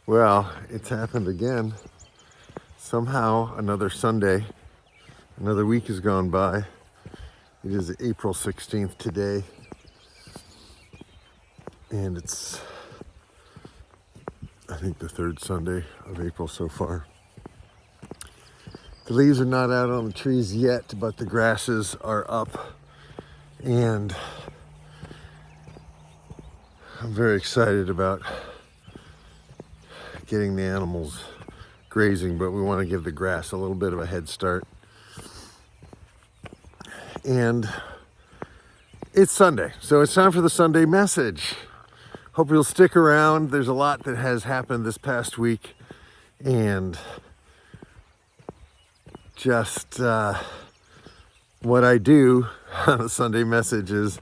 Well, it's happened again. Somehow, another Sunday, another week has gone by. It is April 16th today, and it's, I think, the third Sunday of April so far. The leaves are not out on the trees yet, but the grasses are up, and I'm very excited about getting the animals grazing, but we want to give the grass a little bit of a head start. And it's Sunday, so it's time for the Sunday message. Hope you'll stick around. There's a lot that has happened this past week, and just what I do on a Sunday message is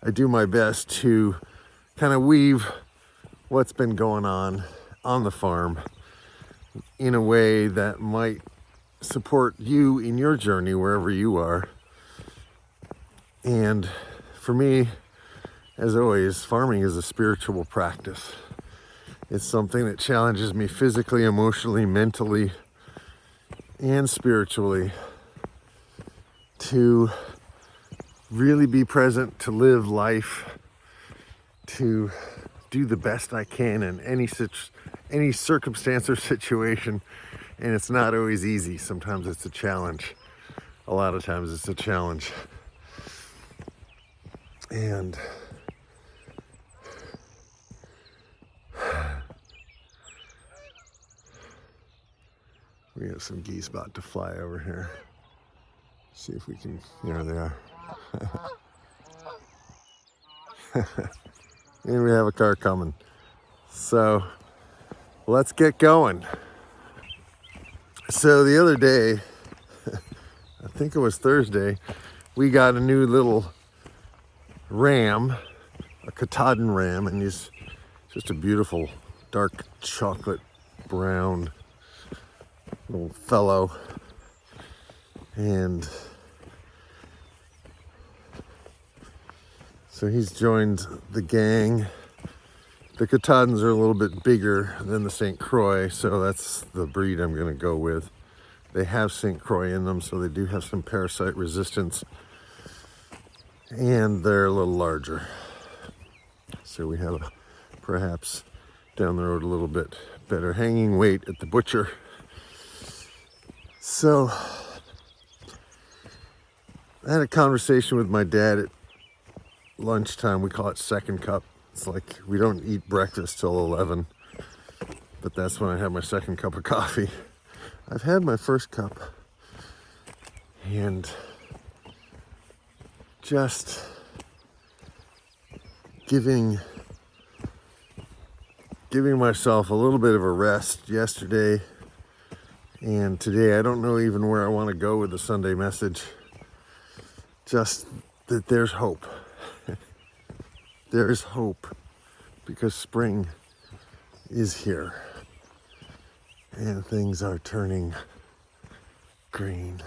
I do my best to kind of weave what's been going on the farm in a way that might support you in your journey wherever you are. And for me, as always, farming is a spiritual practice. It's something that challenges me physically, emotionally, mentally, and spiritually to really be present, to live life, to do the best I can in any circumstance or situation. And it's not always easy. Sometimes it's a challenge. A lot of times it's a challenge. And we have some geese about to fly over here. See if we can, there they are. And we have a car coming. So let's get going. So the other day, I think it was Thursday, we got a new little ram, a Katahdin ram, and he's just a beautiful dark chocolate brown little fellow. And so he's joined the gang. The Katahdins are a little bit bigger than the St. Croix, so that's the breed I'm going to go with. They have St. Croix in them, so they do have some parasite resistance, and they're a little larger. So we have perhaps down the road a little bit better hanging weight at the butcher. So I had a conversation with my dad at lunchtime. We call it second cup. It's like we don't eat breakfast till 11, but that's when I have my second cup of coffee. I've had my first cup, and just giving myself a little bit of a rest yesterday and today. I don't know even where I want to go with the Sunday message. Just that there's hope. There is hope because spring is here and things are turning green.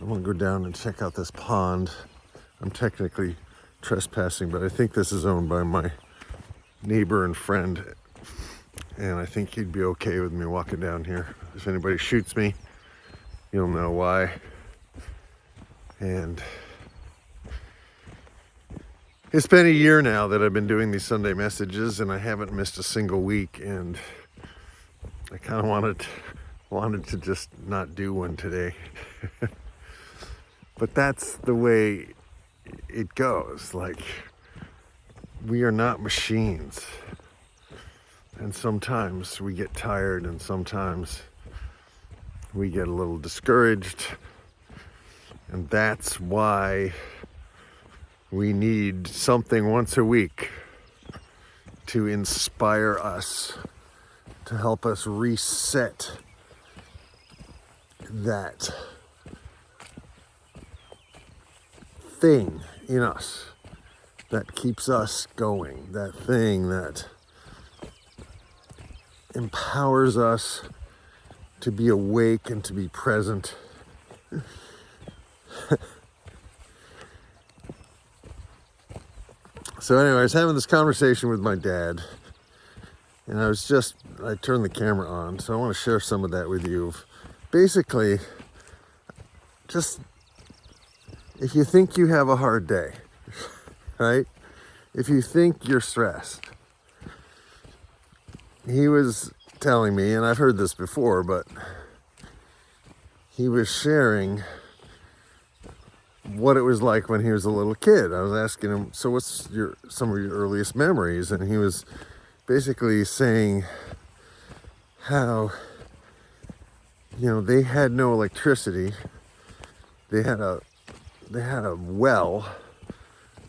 I want to go down and check out this pond. I'm technically trespassing, but I think this is owned by my neighbor and friend, and I think he'd be okay with me walking down here. If anybody shoots me, you'll know why. And it's been a year now that I've been doing these Sunday messages, and I haven't missed a single week, and I kind of wanted to just not do one today. But that's the way it goes. Like, we are not machines. And sometimes we get tired, and sometimes we get a little discouraged. And that's why we need something once a week to inspire us, to help us reset that thing in us that keeps us going, that thing that empowers us to be awake and to be present. So anyway, I was having this conversation with my dad, and I turned the camera on, so I want to share some of that with you. Basically, just if you think you have a hard day, right? If you think you're stressed, he was telling me, and I've heard this before, but he was sharing what it was like when he was a little kid. I was asking him, so what's some of your earliest memories? And he was basically saying how, they had no electricity. They had a well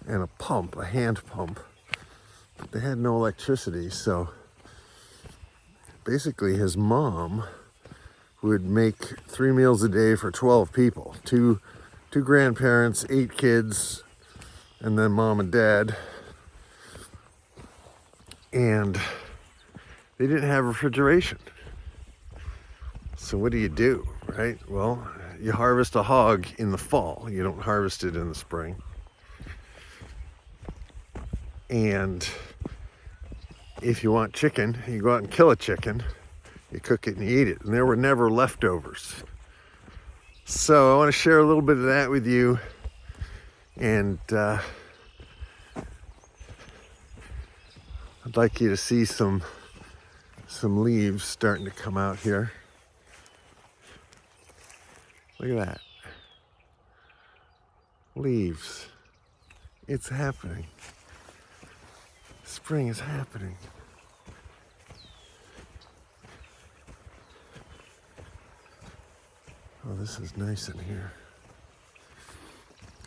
and a pump, a hand pump, but they had no electricity. So basically his mom would make 3 meals a day for 12 people, two grandparents, 8 kids, and then mom and dad. And they didn't have refrigeration. So what do, right? Well, you harvest a hog in the fall. You don't harvest it in the spring. And if you want chicken, you go out and kill a chicken, you cook it and you eat it. And there were never leftovers. So I want to share a little bit of that with you. And I'd like you to see some leaves starting to come out here. Look at that. Leaves. It's happening. Spring is happening. Oh, this is nice in here.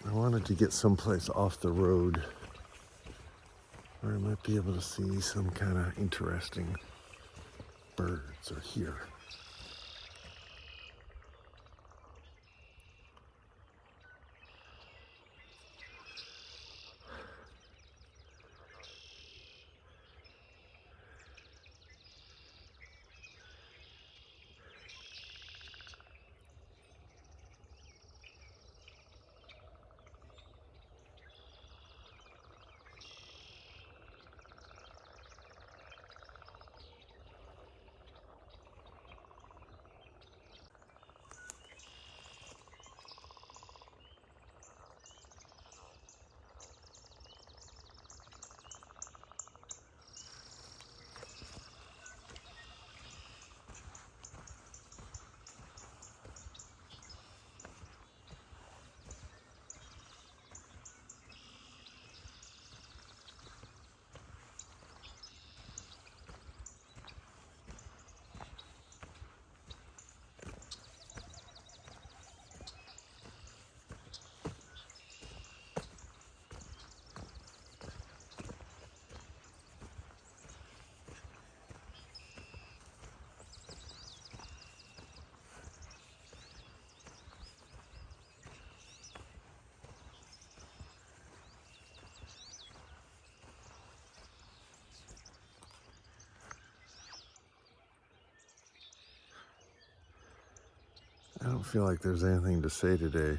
I wanted to get someplace off the road where I might be able to see some kind of interesting birds or hear. I don't feel like there's anything to say today.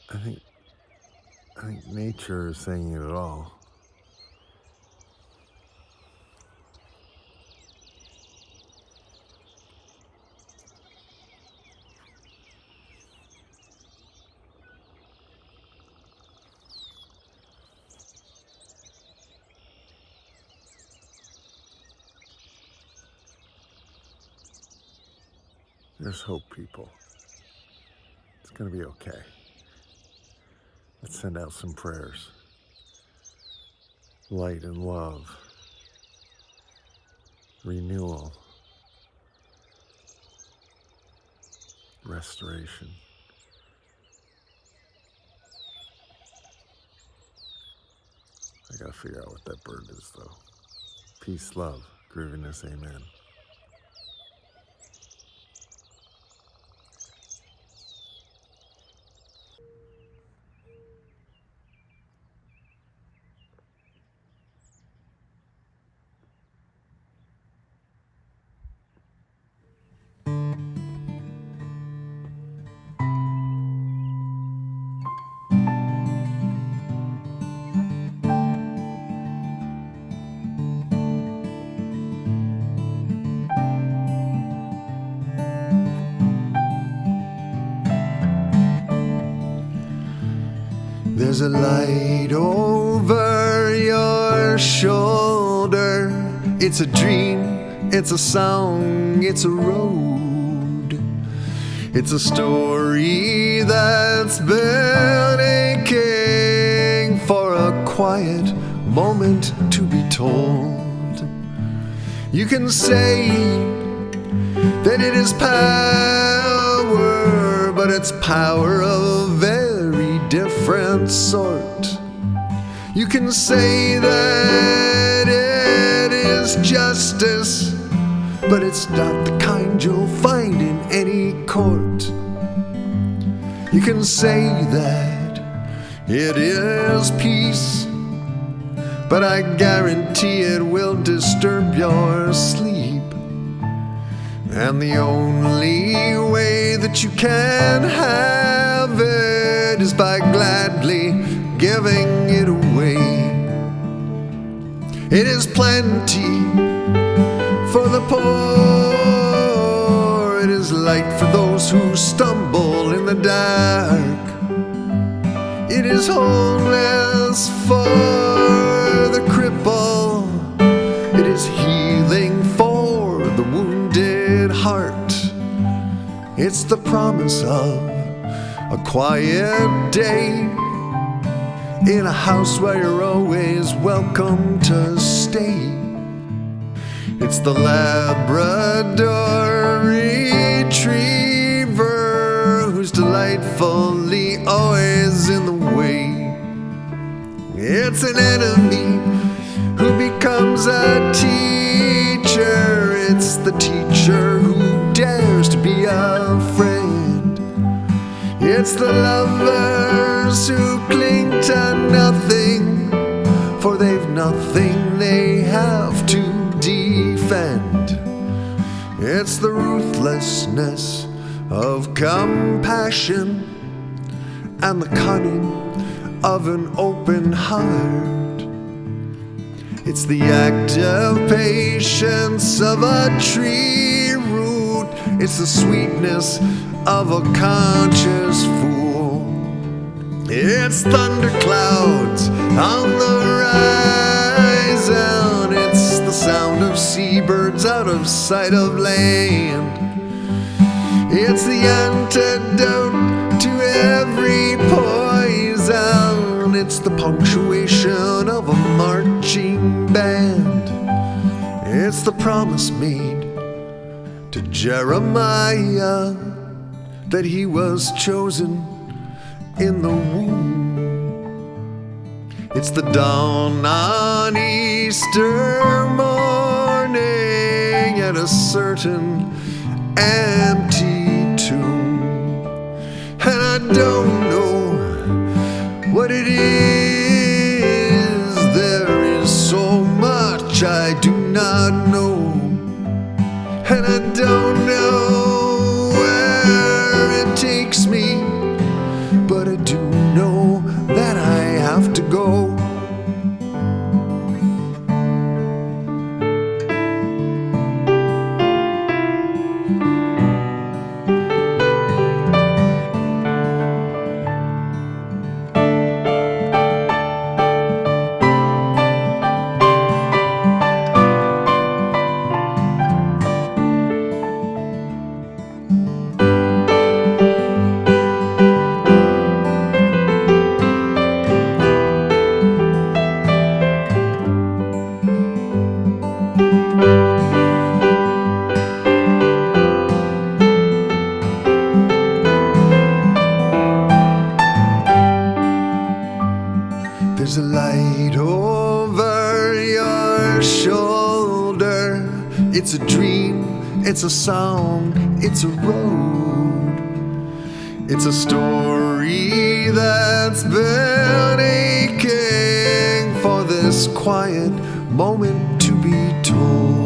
I think nature is saying it all. There's hope, people. It's going to be okay. Let's send out some prayers. Light and love. Renewal. Restoration. I gotta figure out what that bird is, though. Peace, love, grooviness, amen. There's a light over your shoulder. It's a dream, it's a song, it's a road. It's a story that's been aching for a quiet moment to be told. You can say that it is power, but it's power of a very different sort. You can say that it is justice, but it's not the kind you'll find in any court. You can say that it is peace, but I guarantee it will disturb your sleep. And the only way that you can have it is by gladly giving it away. It is plenty for the poor. It is light for those who stumble in the dark. It is wholeness for the cripple. It is healing for the wounded heart. It's the promise of a quiet day in a house where you're always welcome to stay. It's the Labrador retriever who's delightfully always in the way. It's an enemy who becomes a teacher. It's the teacher who dares to be a friend. It's the lovers who cling to nothing, for they've nothing they have to defend. It's the ruthlessness of compassion and the cunning of an open heart. It's the active patience of a tree root. It's the sweetness of a conscious fool. It's thunderclouds on the horizon. It's the sound of seabirds out of sight of land. It's the antidote to every poison. It's the punctuation of a marching band. It's the promise made to Jeremiah that he was chosen in the womb. It's the dawn on Easter morning at a certain empty tomb. And I don't know what it is. There is so much I do not know. And I don't know where it takes me, but I do know that I have to go. There's a light over your shoulder. It's a dream, it's a song, it's a road. It's a story that's been aching for this quiet moment to be told.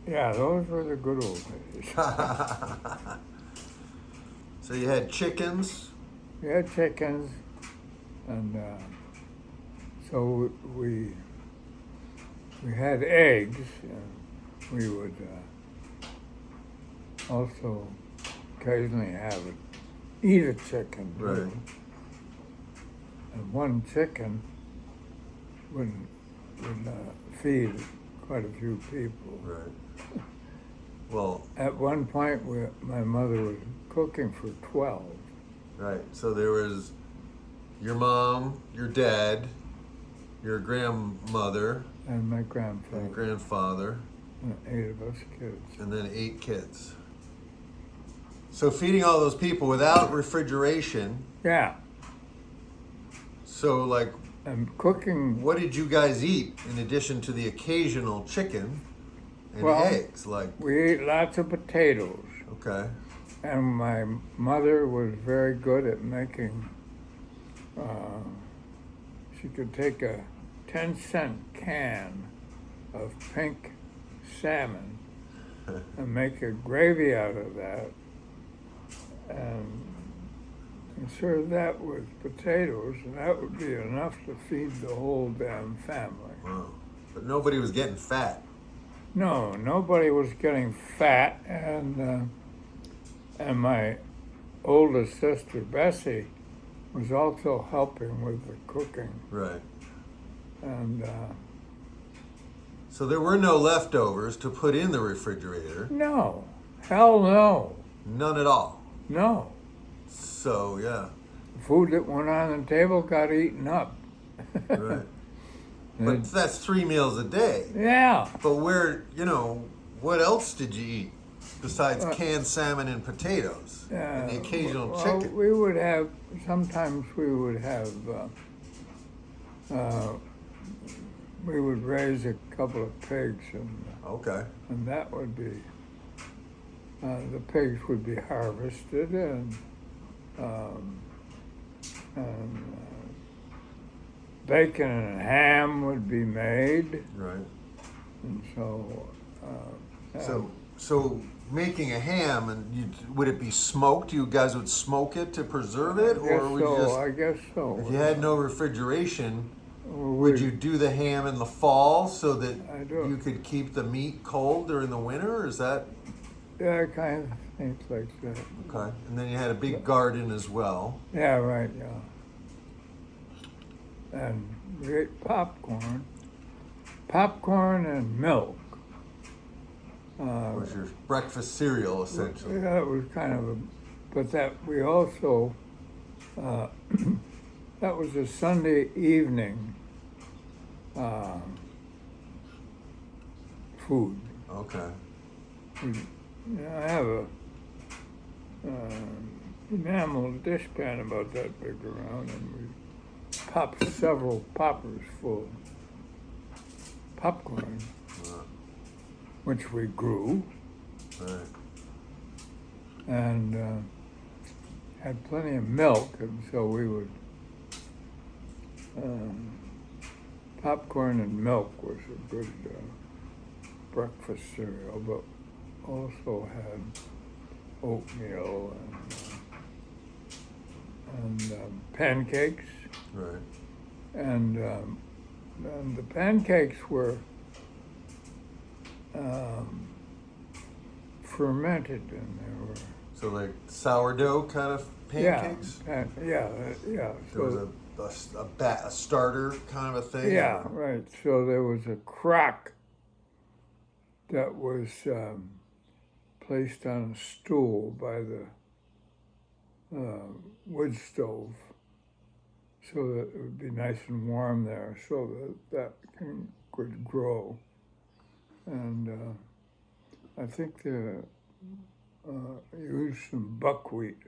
Yeah, those were the good old days. So you had chickens? We had chickens, and so we had eggs, and we would also occasionally eat a chicken. Right. Too. And one chicken would feed quite a few people. Right. Well, At one point, my mother was cooking for 12. right. So there was your mom, your dad, your grandmother, And my grandfather. and your grandfather, And 8 of us kids. and then 8 kids. So feeding all those people without refrigeration. Yeah, So like, and cooking. what did you guys eat in addition to the occasional chicken and Well, eggs? Like, We ate lots of potatoes. okay, And my mother was very good at making, she could take a 10-cent can of pink salmon and make a gravy out of that and serve that with potatoes, and that would be enough to feed the whole damn family. wow. But nobody was getting fat. No, nobody was getting fat, and my oldest sister, Bessie, was also helping with the cooking. Right. And So there were no leftovers to put in the refrigerator. no, hell no, None at all. no. So, yeah. The food that went on the table got eaten up. Right. But that's 3 meals a day. Yeah, But what else did you eat besides canned salmon and potatoes and the occasional well, chicken? we would have, sometimes we would have, we would raise a couple of pigs, Okay. and that would be, the pigs would be harvested, and bacon and ham would be made, Right. and so. So making a ham, and would it be smoked? You guys would smoke it to preserve it, or would you just? I guess so. If you had no refrigeration, Well, would you do the ham in the fall so that I do. you could keep the meat cold during the winter? Or is that Yeah, kind of things like that. okay? And then you had a big garden as well. Yeah, right, yeah. And we ate popcorn and milk. Was your breakfast cereal essentially? Yeah, it was kind of but that we also, that was a Sunday evening food. Okay. I have a enamel dishpan about that big around, and we popped several poppers full of popcorn, which we grew, Right. and had plenty of milk, and so we would, popcorn and milk was a good breakfast cereal, but also had oatmeal and pancakes, Right. and the pancakes were fermented, and they were So like sourdough kind of pancakes. yeah. There was a starter kind of a thing. Yeah, right. So there was a crock that was placed on a stool by the wood stove, so that it would be nice and warm there, so that could grow. And I think they used some buckwheat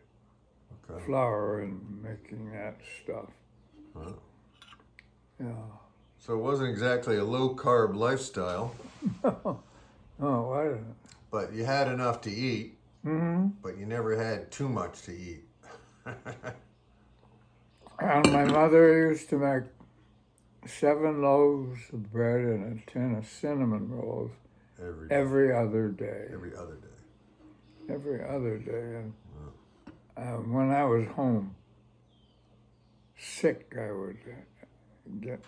Okay. flour in making that stuff. Huh. Yeah. So it wasn't exactly a low carb lifestyle, Oh, I but you had enough to eat. Mm-hmm. But you never had too much to eat. And my mother used to make 7 loaves of bread and a tin of cinnamon rolls every other day. Every other day. Every other day. And when I was home sick, I would get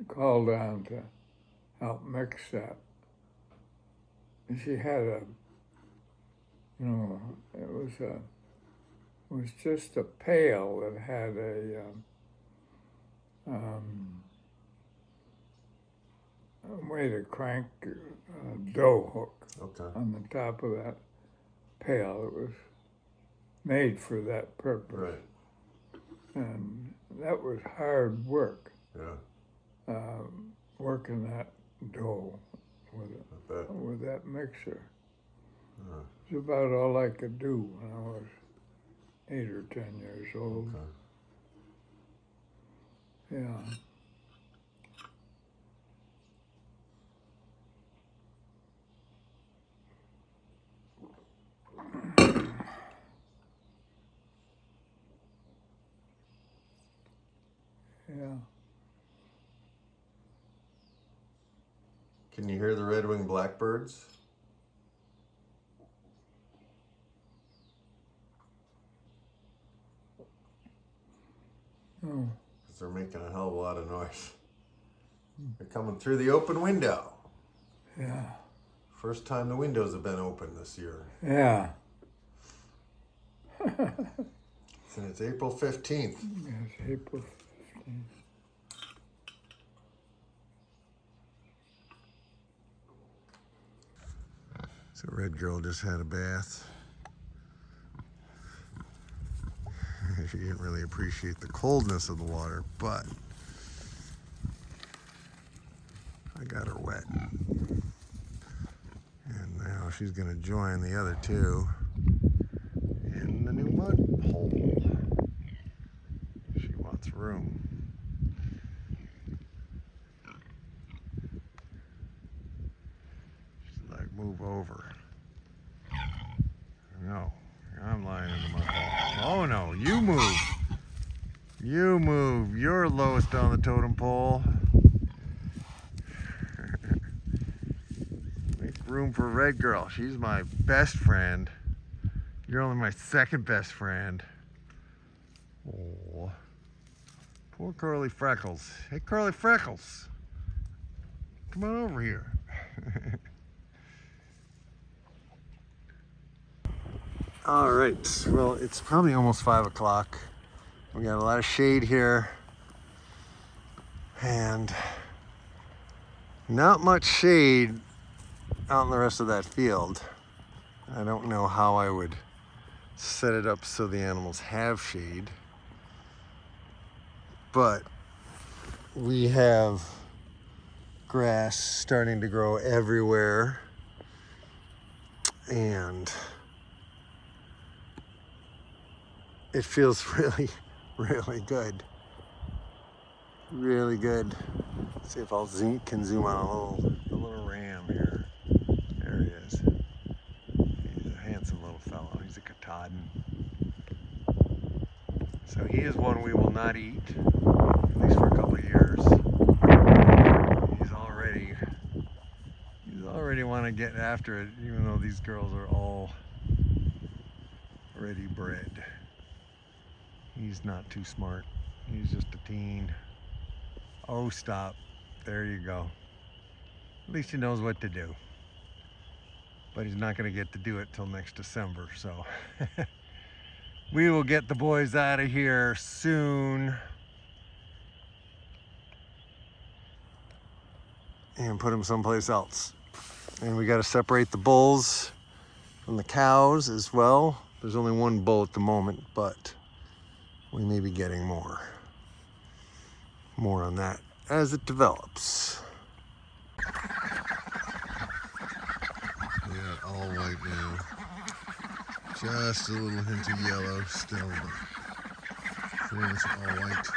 called on to help mix that. And she had a, it was just a pail that had a way to crank a dough hook on the top of that pail. It was made for that purpose. Right. And that was hard work. Yeah. Working that dough with that mixer. It's about all I could do when I was 8 or 10 years old. Yeah. Yeah. Can you hear the red-winged blackbirds? Oh. Because they're making a hell of a lot of noise. They're coming through the open window. Yeah. First time the windows have been open this year. Yeah. And it's April 15th. Yes, April 15th. So Red Girl just had a bath. She didn't really appreciate the coldness of the water, but I got her wet. And now she's gonna join the other two in the new mud hole. She wants room. She's like, move over. No, I'm lying in the mud hole. Oh no, you move. You move. You're lowest on the totem pole. Make room for Red Girl. She's my best friend. You're only my second best friend. Oh, poor Curly Freckles. Hey, Curly Freckles. Come on over here. All right, well, it's probably almost 5 o'clock. We got a lot of shade here and not much shade out in the rest of that field. I don't know how I would set it up so the animals have shade, but we have grass starting to grow everywhere, and it feels really, really good. Really good. Let's see if I'll can zoom on a little ram here. There he is. He's a handsome little fellow. He's a Katahdin. So he is one we will not eat, at least for a couple of years. He's already want to get after it, even though these girls are all already bred. He's not too smart. He's just a teen. Oh, stop. There you go. At least he knows what to do. But he's not going to get to do it till next December, so we will get the boys out of here soon and put them someplace else. And we got to separate the bulls from the cows as well. There's only one bull at the moment, but we may be getting more. More on that as it develops. Yeah, all white now. Just a little hint of yellow still, but pretty much all white.